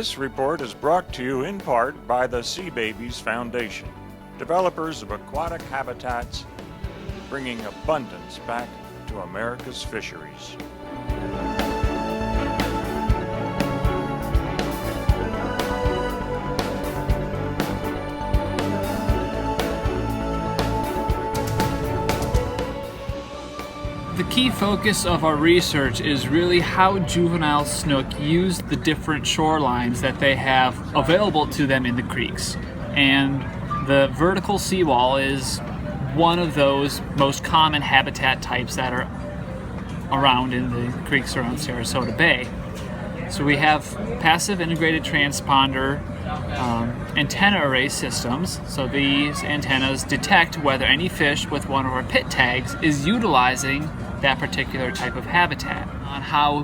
This report is brought to you in part by the Sea Babies Foundation, developers of aquatic habitats, bringing abundance back to America's fisheries. The key focus of our research is really how juvenile snook use the different shorelines that they have available to them in the creeks. And the vertical seawall is one of those most common habitat types that are around in the creeks around Sarasota Bay. So we have passive integrated transponder antenna array systems. So these antennas detect whether any fish with one of our pit tags is utilizing that particular type of habitat. On how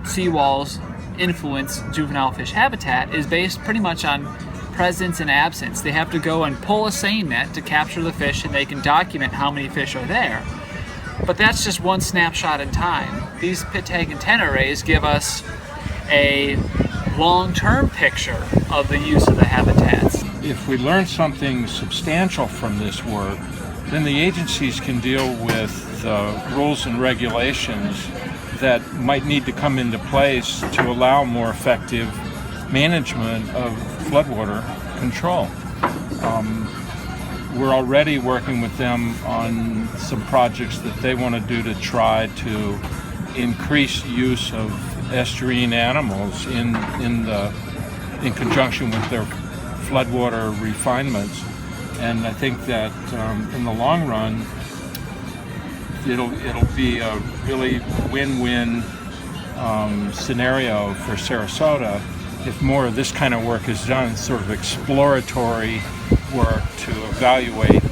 seawalls influence juvenile fish habitat is based pretty much on presence and absence. They have to go and pull a seine net to capture the fish, and they can document how many fish are there. But that's just one snapshot in time. These pit tag antenna arrays give us a long-term picture of the use of the habitats. If we learn something substantial from this work, then the agencies can deal with the rules and regulations that might need to come into place to allow more effective management of floodwater control. We're already working with them on some projects that they want to do to try to increase use of estuarine animals in conjunction with their floodwater refinements. And I think that in the long run, it'll be a really win-win scenario for Sarasota if more of this kind of work is done, sort of exploratory work to evaluate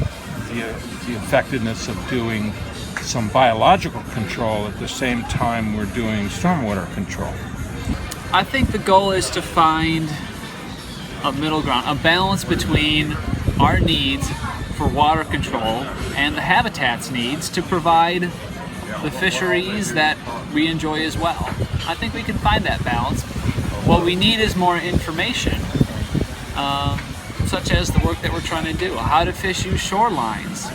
the effectiveness of doing some biological control at the same time we're doing stormwater control. I think the goal is to find a middle ground, a balance between our needs for water control and the habitat's needs to provide the fisheries that we enjoy as well. I think we can find that balance. What we need is more information, such as the work that we're trying to do. How do fish use shorelines?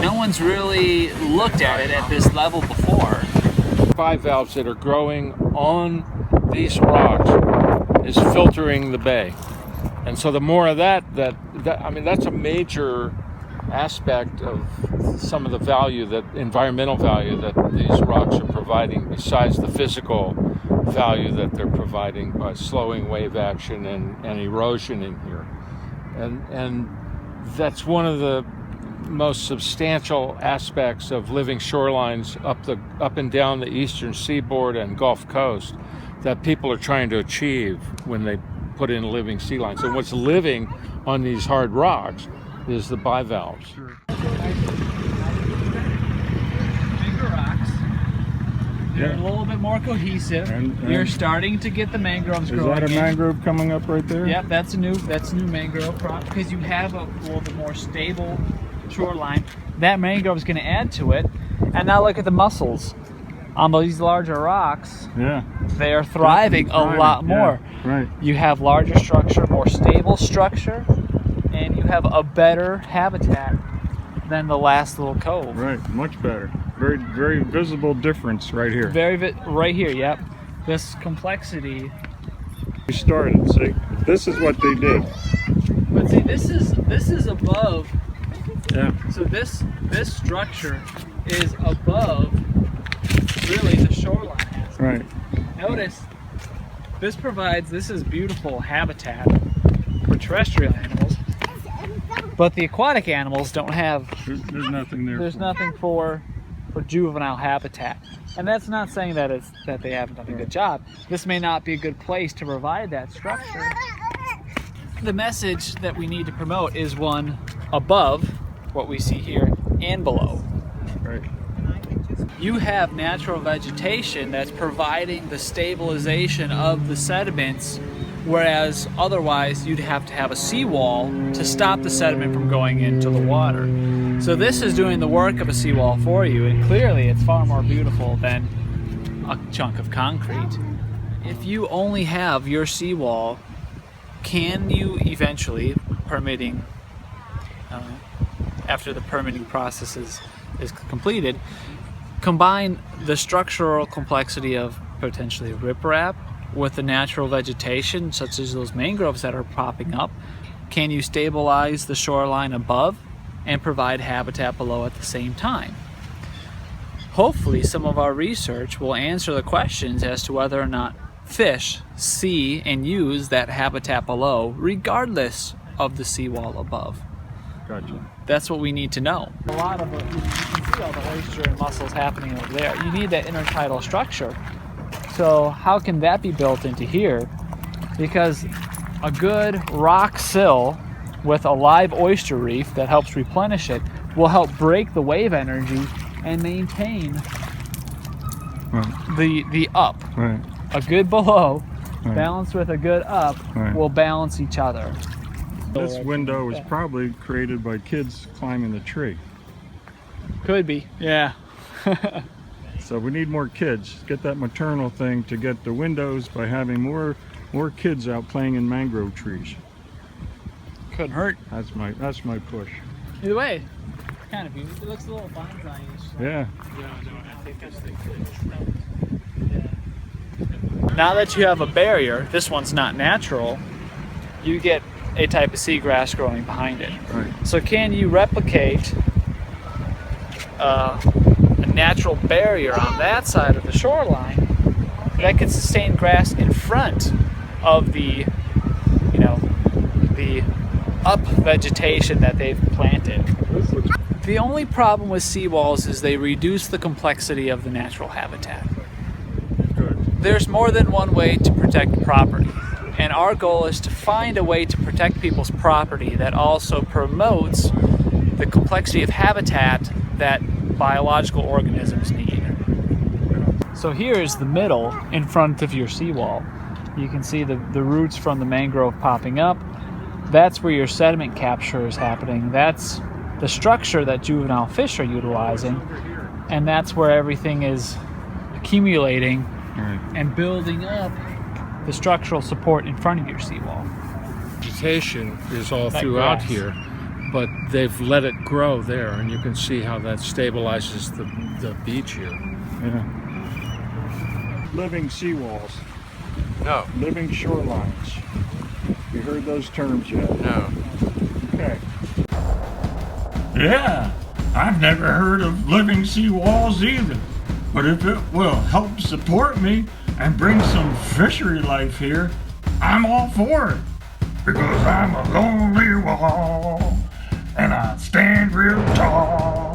No one's really looked at it at this level before. Bivalves that are growing on these rocks is filtering the bay. And so the more of that I mean, that's a major aspect of some of the value, that environmental value that these rocks are providing, besides the physical value that they're providing by slowing wave action and erosion in here. And that's one of the most substantial aspects of living shorelines up and down the eastern seaboard and Gulf Coast that people are trying to achieve when they put in living sea lines. And what's living on these hard rocks is the bivalves. Sure. Bigger rocks. They're a little bit more cohesive. And you're starting to get the mangroves growing. Is that a mangrove coming up right there? Yep, that's a new mangrove crop, because you have a little bit more stable shoreline. That mangrove is going to add to it. And now look at the mussels on these larger rocks. Yeah, they are thriving a lot more. Yeah, right. You have larger structure, more stable structure, and you have a better habitat than the last little cove. Right, much better. Very, very visible difference right here. Right here, yep. This complexity. We started. See, this is what they did. But see, this is above. Yeah. So this structure is above really the shoreline. Right. Notice this is beautiful habitat for terrestrial animals, but the aquatic animals don't have. There's nothing there. There's nothing for juvenile habitat, and that's not saying that they haven't done a good job. This may not be a good place to provide that structure. The message that we need to promote is one above what we see here and below. Right. You have natural vegetation that's providing the stabilization of the sediments, whereas otherwise you'd have to have a seawall to stop the sediment from going into the water. So this is doing the work of a seawall for you, and clearly it's far more beautiful than a chunk of concrete. If you only have your seawall, can you eventually, after the permitting process is completed, combine the structural complexity of potentially riprap with the natural vegetation, such as those mangroves that are popping up? Can you stabilize the shoreline above and provide habitat below at the same time? Hopefully, some of our research will answer the questions as to whether or not fish see and use that habitat below, regardless of the seawall above. Gotcha. That's what we need to know. A lot of it, you can see all the oyster and mussels happening over there. You need that intertidal structure. So how can that be built into here? Because a good rock sill with a live oyster reef that helps replenish it will help break the wave energy and maintain the up. Right. A good below Right. balanced with a good up Right. will balance each other. This window was probably created by kids climbing the tree. Could be, yeah. So we need more kids. Get that maternal thing to get the windows by having more kids out playing in mangrove trees. Couldn't hurt. That's my push. Either way, kind of beautiful. It looks a little bonsai-ish. Yeah. Now that you have a barrier, this one's not natural, you get a type of seagrass growing behind it. Right. So can you replicate a natural barrier on that side of the shoreline that can sustain grass in front of the up vegetation that they've planted? The only problem with seawalls is they reduce the complexity of the natural habitat. There's more than one way to protect property, and our goal is to find a way to protect people's property that also promotes the complexity of habitat that biological organisms need. So here is the middle in front of your seawall. You can see the roots from the mangrove popping up. That's where your sediment capture is happening. That's the structure that juvenile fish are utilizing, and that's where everything is accumulating and building up the structural support in front of your seawall. Vegetation is all That throughout grass. here, but they've let it grow there, and you can see how that stabilizes the beach here. Yeah. Living seawalls, No, living shorelines. You heard those terms yet? no. Okay. Yeah, I've never heard of living seawalls either. But if it will help support me and bring some fishery life here, I'm all for it. Because I'm a lonely wall and I stand real tall.